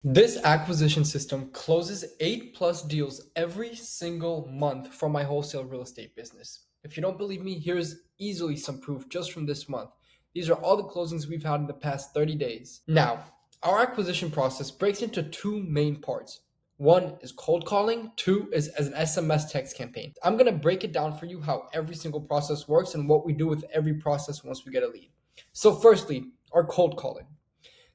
This acquisition system closes 8 plus deals every single month for my wholesale real estate business. If you don't believe me, here's easily some proof just from this month. These are all the closings we've had in the past 30 days. Now, our acquisition process breaks into two main parts. One is cold calling, two is as an SMS text campaign. I'm going to break it down for you how every single process works and what we do with every process once we get a lead. So, firstly, our cold calling.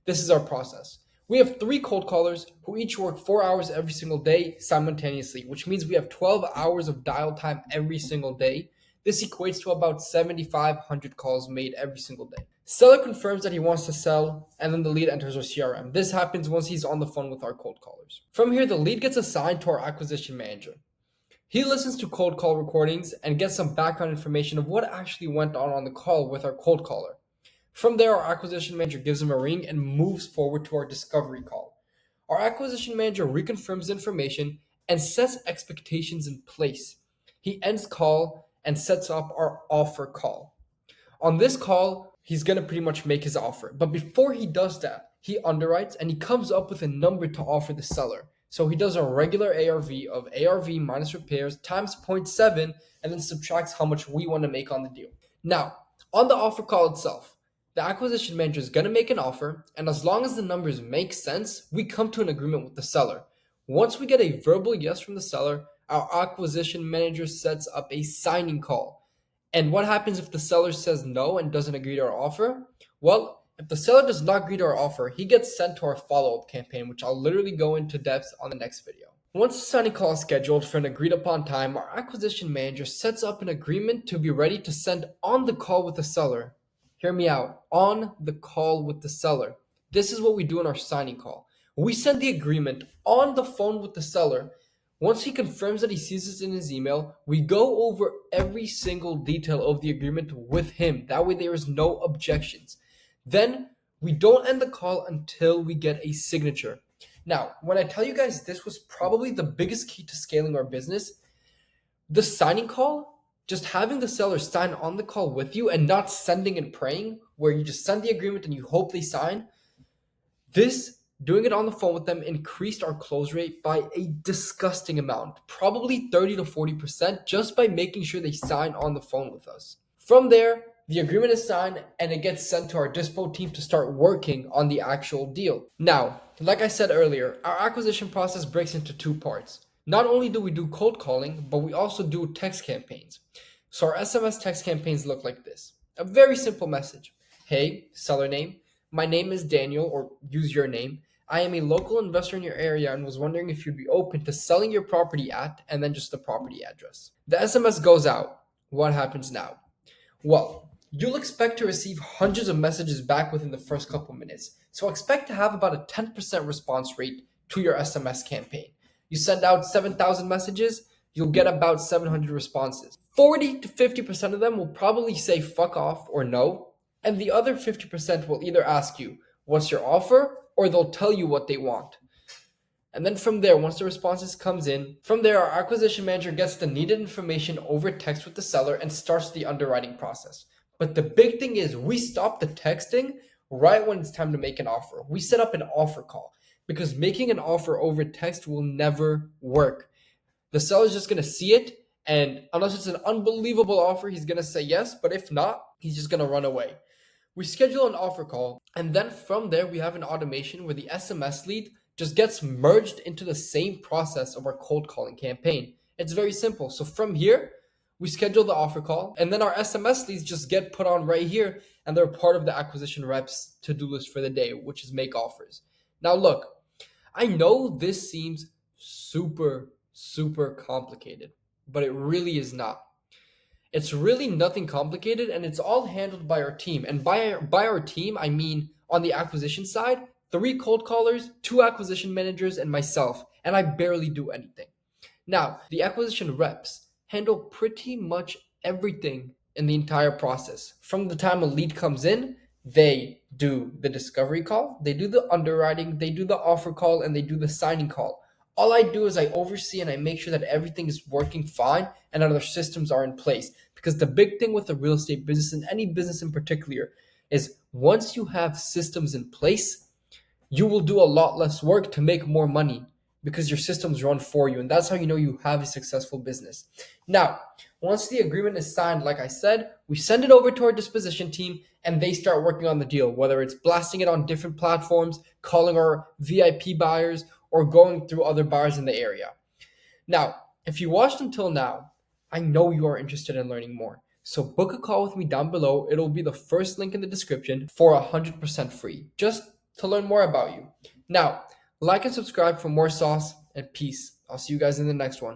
This is our process. We have three cold callers who each work 4 hours every single day simultaneously, which means we have 12 hours of dial time every single day. This equates to about 7,500 calls made every single day. Seller confirms that he wants to sell, and then the lead enters our CRM. This happens once he's on the phone with our cold callers. From here, the lead gets assigned to our acquisition manager. He listens to cold call recordings and gets some background information of what actually went on the call with our cold caller. From there, our acquisition manager gives him a ring and moves forward to our discovery call. Our acquisition manager reconfirms information and sets expectations in place. He ends call and sets up our offer call. On this call, he's going to pretty much make his offer. But before he does that, he underwrites and he comes up with a number to offer the seller. So he does a regular ARV of ARV minus repairs times zero point 0.7 and then subtracts how much we want to make on the deal. Now, on the offer call itself, the acquisition manager is going to make an offer, and as long as the numbers make sense, we come to an agreement with the seller. Once we get a verbal yes from the seller, our acquisition manager sets up a signing call. And what happens if the seller says no and doesn't agree to our offer? Well, if the seller does not agree to our offer, he gets sent to our follow-up campaign, which I'll literally go into depth on the next video. Once the signing call is scheduled for an agreed upon time, our acquisition manager sets up an agreement to be ready to send on the call with the seller. Hear me out. On the call with the seller. This is what we do in our signing call. We send the agreement on the phone with the seller. Once he confirms that he sees this in his email, we go over every single detail of the agreement with him. That way there is no objections. Then we don't end the call until we get a signature. Now, when I tell you guys this was probably the biggest key to scaling our business, the signing call, just having the seller sign on the call with you and not sending and praying, where you just send the agreement and you hope they sign, doing it on the phone with them increased our close rate by a disgusting amount, probably 30 to 40%, just by making sure they sign on the phone with us. From there, the agreement is signed and it gets sent to our dispo team to start working on the actual deal. Now, like I said earlier, our acquisition process breaks into two parts. Not only do we do cold calling, but we also do text campaigns. So our SMS text campaigns look like this. A very simple message. Hey, seller name. My name is Daniel, or use your name. I am a local investor in your area and was wondering if you'd be open to selling your property at, and then just the property address. The SMS goes out. What happens now? Well, you'll expect to receive hundreds of messages back within the first couple minutes. So expect to have about a 10% response rate to your SMS campaign. You send out 7,000 messages, you'll get about 700 responses. 40 to 50% of them will probably say fuck off or no, and the other 50% will either ask you, what's your offer? Or they'll tell you what they want. And then from there, once the responses comes in, from there, our acquisition manager gets the needed information over text with the seller and starts the underwriting process. But the big thing is we stop the texting right when it's time to make an offer. We set up an offer call because making an offer over text will never work. The seller's just going to see it, and unless it's an unbelievable offer, he's going to say yes. But if not, he's just going to run away. We schedule an offer call, and then from there, we have an automation where the SMS lead just gets merged into the same process of our cold calling campaign. It's very simple. So from here, we schedule the offer call, and then our SMS leads just get put on right here, and they're part of the acquisition reps to-do list for the day, which is make offers. Now, look, I know this seems super complicated, but it really is not. It's really nothing complicated, and it's all handled by our team. And by our team, I mean on the acquisition side, 3 cold callers, 2 acquisition managers, and myself. And I barely do anything. Now, the acquisition reps handle pretty much everything in the entire process. From the time a lead comes in, they do the discovery call, they do the underwriting, they do the offer call, and they do the signing call. All I do is I oversee and I make sure that everything is working fine and that our systems are in place. Because the big thing with the real estate business and any business in particular is once you have systems in place, you will do a lot less work to make more money because your systems run for you. And that's how you know you have a successful business. Now, once the agreement is signed, like I said, we send it over to our disposition team and they start working on the deal, whether it's blasting it on different platforms, calling our VIP buyers, or going through other buyers in the area. Now, if you watched until now, I know you are interested in learning more. So book a call with me down below. It'll be the first link in the description for 100% free, just to learn more about you. Now, like and subscribe for more sauce and peace. I'll see you guys in the next one.